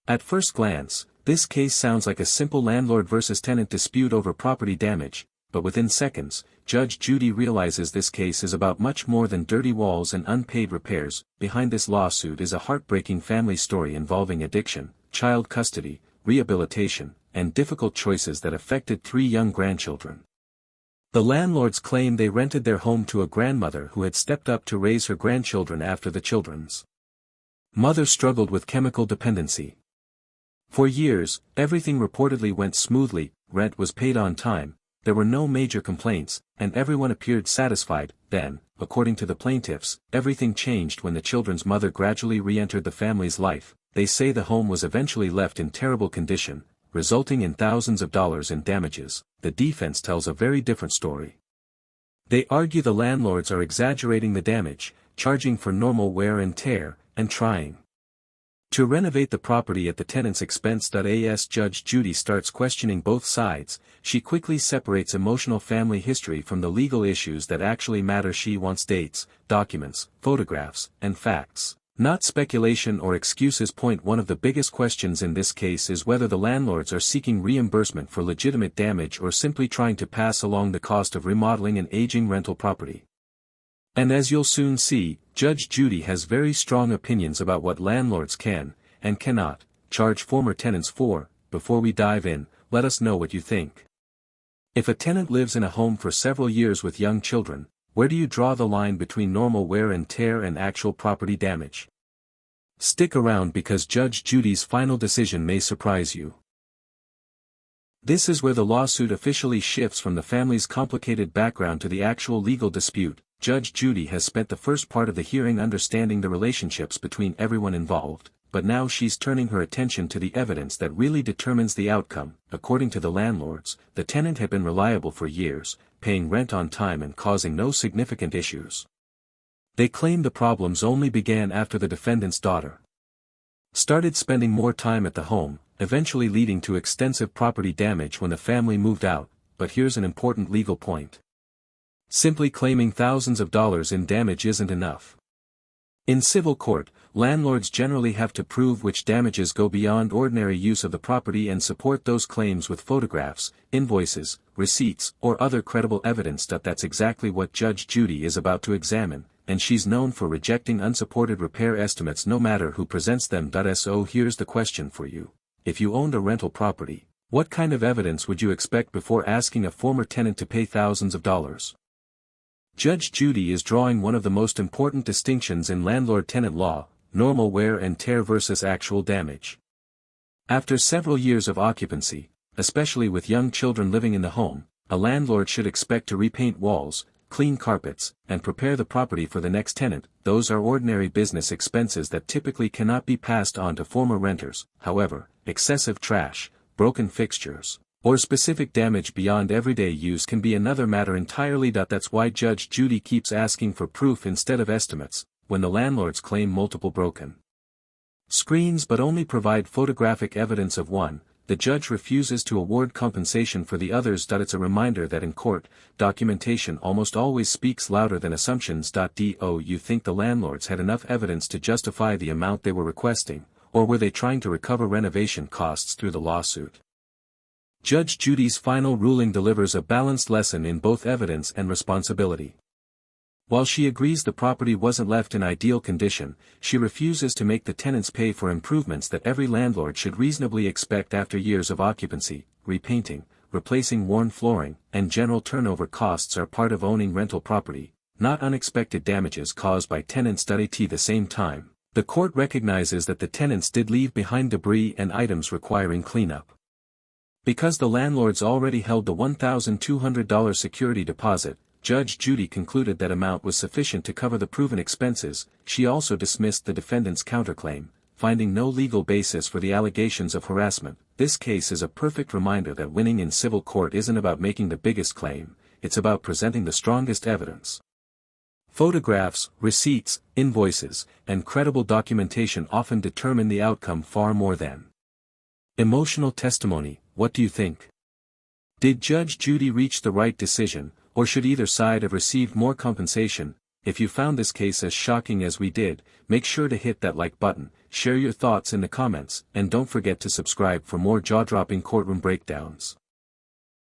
At first glance, this case sounds like a simple landlord versus tenant dispute over property damage, but within seconds, Judge Judy realizes this case is about much more than dirty walls and unpaid repairs. Behind this lawsuit is a heartbreaking family story involving addiction, child custody, rehabilitation, and difficult choices that affected 3 young grandchildren. The landlords claim they rented their home to a grandmother who had stepped up to raise her grandchildren after the children's mother struggled with chemical dependency. For years, everything reportedly went smoothly, rent was paid on time, there were no major complaints, and everyone appeared satisfied. Then, according to the plaintiffs, everything changed when the children's mother gradually re-entered the family's life. They say the home was eventually left in terrible condition, resulting in thousands of dollars in damages. The defense tells a very different story. They argue the landlords are exaggerating the damage, charging for normal wear and tear, and trying to renovate the property at the tenant's expense. As Judge Judy starts questioning both sides, she quickly separates emotional family history from the legal issues that actually matter. She wants dates, documents, photographs, and facts, not speculation or excuses. Point one of the biggest questions in this case is whether the landlords are seeking reimbursement for legitimate damage or simply trying to pass along the cost of remodeling an aging rental property. And as you'll soon see, Judge Judy has very strong opinions about what landlords can, and cannot, charge former tenants for. Before we dive in, let us know what you think. If a tenant lives in a home for several years with young children, where do you draw the line between normal wear and tear and actual property damage? Stick around because Judge Judy's final decision may surprise you. This is where the lawsuit officially shifts from the family's complicated background to the actual legal dispute. Judge Judy has spent the first part of the hearing understanding the relationships between everyone involved, but now she's turning her attention to the evidence that really determines the outcome. According to the landlords, the tenant had been reliable for years, paying rent on time and causing no significant issues. They claim the problems only began after the defendant's daughter started spending more time at the home, eventually leading to extensive property damage when the family moved out. But here's an important legal point. Simply claiming thousands of dollars in damage isn't enough. In civil court, landlords generally have to prove which damages go beyond ordinary use of the property and support those claims with photographs, invoices, receipts, or other credible evidence. That's exactly what Judge Judy is about to examine, and she's known for rejecting unsupported repair estimates no matter who presents them. So here's the question for you. If you owned a rental property, what kind of evidence would you expect before asking a former tenant to pay thousands of dollars? Judge Judy is drawing one of the most important distinctions in landlord-tenant law, normal wear and tear versus actual damage. After several years of occupancy, especially with young children living in the home, a landlord should expect to repaint walls, clean carpets, and prepare the property for the next tenant. Those are ordinary business expenses that typically cannot be passed on to former renters. However, excessive trash, broken fixtures, or specific damage beyond everyday use can be another matter entirely. That's why Judge Judy keeps asking for proof instead of estimates. When the landlords claim multiple broken screens but only provide photographic evidence of one, the judge refuses to award compensation for the others. It's a reminder that in court, documentation almost always speaks louder than assumptions. Do you think the landlords had enough evidence to justify the amount they were requesting, or were they trying to recover renovation costs through the lawsuit? Judge Judy's final ruling delivers a balanced lesson in both evidence and responsibility. While she agrees the property wasn't left in ideal condition, she refuses to make the tenants pay for improvements that every landlord should reasonably expect after years of occupancy. Repainting, replacing worn flooring, and general turnover costs are part of owning rental property, not unexpected damages caused by tenants. At the same time, the court recognizes that the tenants did leave behind debris and items requiring cleanup. Because the landlords already held the $1,200 security deposit, Judge Judy concluded that amount was sufficient to cover the proven expenses. She also dismissed the defendant's counterclaim, finding no legal basis for the allegations of harassment. This case is a perfect reminder that winning in civil court isn't about making the biggest claim, it's about presenting the strongest evidence. Photographs, receipts, invoices, and credible documentation often determine the outcome far more than emotional testimony. What do you think? Did Judge Judy reach the right decision, or should either side have received more compensation? If you found this case as shocking as we did, make sure to hit that like button, Share your thoughts in the comments, and don't forget to subscribe for more jaw-dropping courtroom breakdowns.